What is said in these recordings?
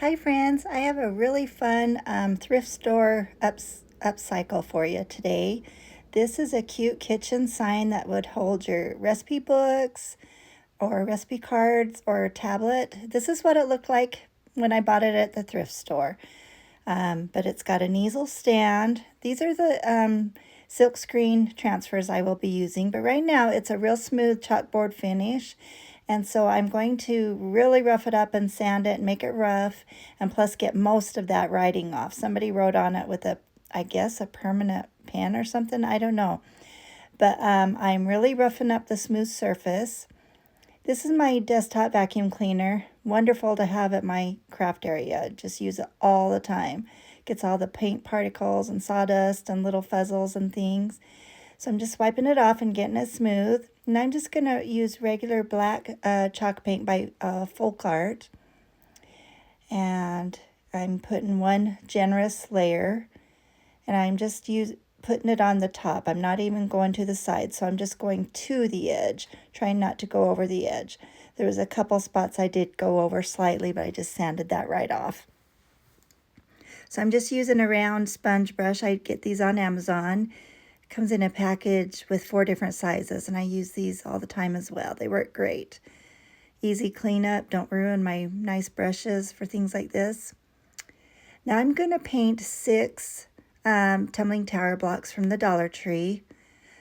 Hi friends, I have a really fun thrift store upcycle for you today. This is a cute kitchen sign that would hold your recipe books or recipe cards or tablet. This is what it looked like when I bought it at the thrift store. But it's got an easel stand. These are the silk screen transfers I will be using, but right now it's a real smooth chalkboard finish. And so I'm going to really rough it up and sand it and make it rough, and plus get most of that writing off. Somebody wrote on it with I guess a permanent pen or something, I don't know. But I'm really roughing up the smooth surface. This is my desktop vacuum cleaner. Wonderful to have at my craft area. Just use it all the time. Gets all the paint particles and sawdust and little fuzzles and things. So I'm just wiping it off and getting it smooth. And I'm just going to use regular black chalk paint by Full Cart. And I'm putting one generous layer. And I'm just putting it on the top. I'm not even going to the side. So I'm just going to the edge, trying not to go over the edge. There was a couple spots I did go over slightly, but I just sanded that right off. So I'm just using a round sponge brush. I get these on Amazon. Comes in a package with 4 different sizes, and I use these all the time as well. They work great. Easy cleanup. Don't ruin my nice brushes for things like this. Now I'm going to paint 6 tumbling tower blocks from the Dollar Tree.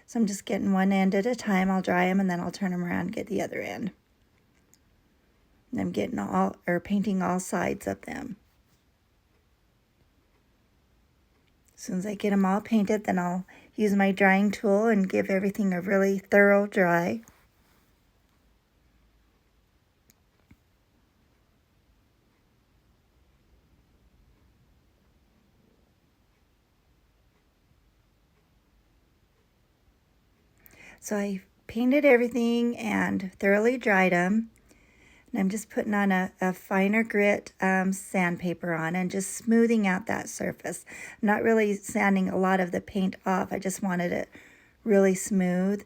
So I'm just getting one end at a time. I'll dry them and then I'll turn them around and get the other end. And I'm getting painting all sides of them. As soon as I get them all painted, then I'll use my drying tool and give everything a really thorough dry. So I painted everything and thoroughly dried them. And I'm just putting on a finer grit sandpaper on and just smoothing out that surface. I'm not really sanding a lot of the paint off. I just wanted it really smooth.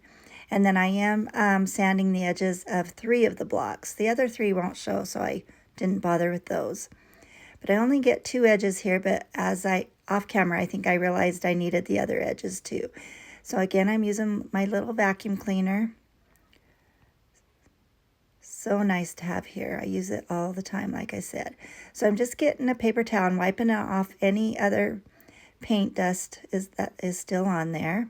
And then I am sanding the edges of 3 of the blocks. The other 3 won't show, so I didn't bother with those. But I only get 2 edges here, but off camera, I think I realized I needed the other edges too. So again, I'm using my little vacuum cleaner. So nice to have here. I use it all the time, like I said. So I'm just getting a paper towel and wiping off any other paint dust that is still on there.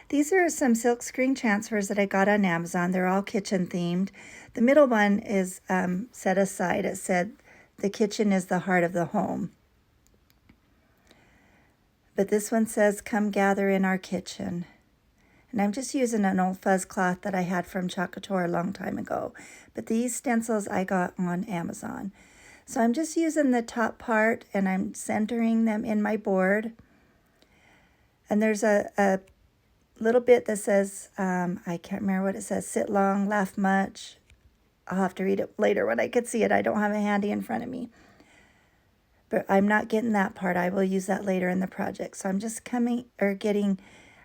These are some silk screen transfers that I got on Amazon. They're all kitchen themed. The middle one is set aside. It said, "The kitchen is the heart of the home." But this one says, "Come gather in our kitchen." And I'm just using an old fuzz cloth that I had from Chalkator a long time ago. But these stencils I got on Amazon. So I'm just using the top part and I'm centering them in my board. And there's a little bit that says, I can't remember what it says, "Sit long, laugh much." I'll have to read it later when I could see it. I don't have it handy in front of me. But I'm not getting that part. I will use that later in the project. So I'm just getting...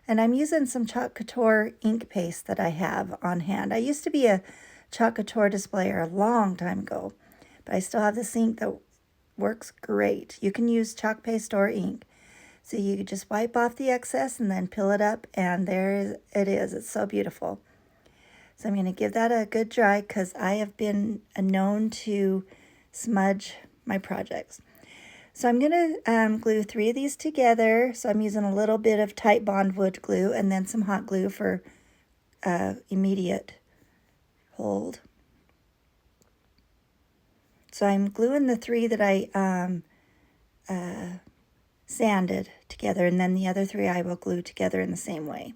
And I'm using some Chalk Couture ink paste that I have on hand. I used to be a Chalk Couture displayer a long time ago, but I still have this ink that works great. You can use chalk paste or ink. So you just wipe off the excess and then peel it up, and there it is. It's so beautiful. So I'm going to give that a good dry because I have been known to smudge my projects. So I'm going to glue 3 of these together. So I'm using a little bit of Tight Bond wood glue and then some hot glue for immediate hold. So I'm gluing the 3 that I sanded together, and then the other 3 I will glue together in the same way.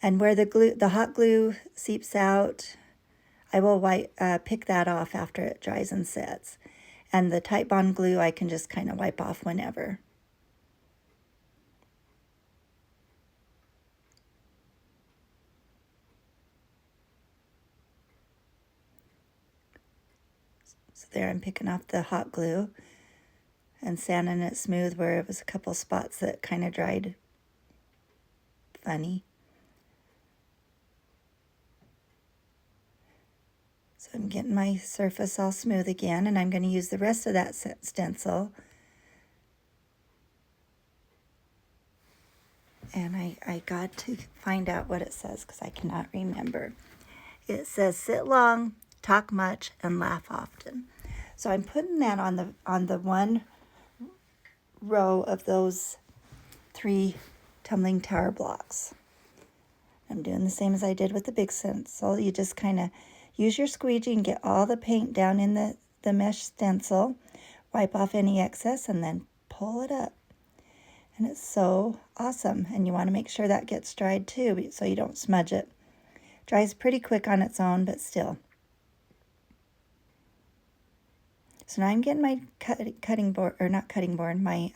And where the hot glue seeps out, I will pick that off after it dries and sets. And the Tight Bond glue I can just kind of wipe off whenever. So there I'm picking off the hot glue and sanding it smooth where it was a couple spots that kind of dried funny. So I'm getting my surface all smooth again, and I'm going to use the rest of that stencil. And I got to find out what it says because I cannot remember. It says sit long, talk much, and laugh often. So I'm putting that on the one row of those 3 tumbling tower blocks. I'm doing the same as I did with the big stencil. You just kind of use your squeegee and get all the paint down in the mesh stencil. Wipe off any excess and then pull it up. And it's so awesome. And you want to make sure that gets dried too so you don't smudge it. Dries pretty quick on its own, but still. So now I'm getting my cutting board, or not cutting board, my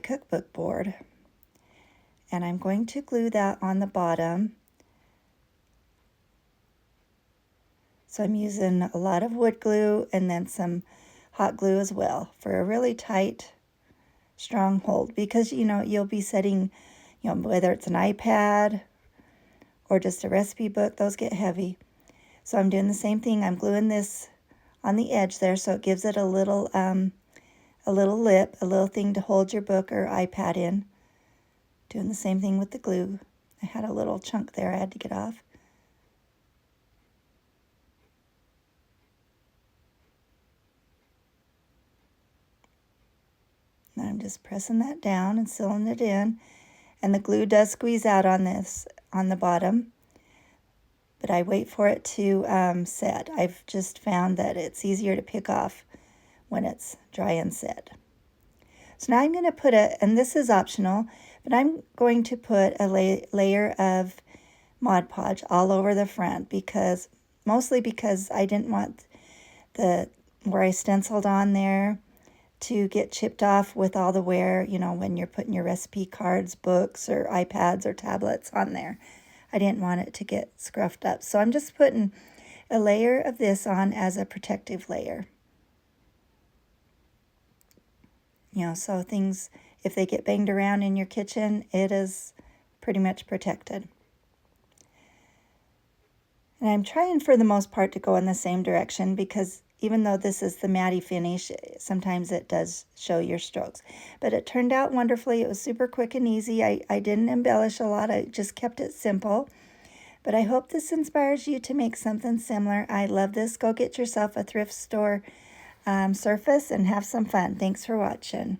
cookbook board. And I'm going to glue that on the bottom. So I'm using a lot of wood glue and then some hot glue as well for a really tight, strong hold, because you'll be setting, whether it's an iPad or just a recipe book, those get heavy. So I'm doing the same thing. I'm gluing this on the edge there so it gives it a little lip, a little thing to hold your book or iPad in. Doing the same thing with the glue. I had a little chunk there I had to get off. And I'm just pressing that down and sealing it in. And the glue does squeeze out on the bottom. But I wait for it to set. I've just found that it's easier to pick off when it's dry and set. So now I'm going to put and this is optional, but I'm going to put a layer of Mod Podge all over the front mostly because I didn't want where I stenciled on there to get chipped off with all the wear, when you're putting your recipe cards, books, or iPads or tablets on there. I didn't want it to get scruffed up. So I'm just putting a layer of this on as a protective layer. So things, if they get banged around in your kitchen, it is pretty much protected. And I'm trying for the most part to go in the same direction because even though this is the matte finish, sometimes it does show your strokes. But it turned out wonderfully. It was super quick and easy. I didn't embellish a lot. I just kept it simple. But I hope this inspires you to make something similar. I love this. Go get yourself a thrift store surface and have some fun. Thanks for watching.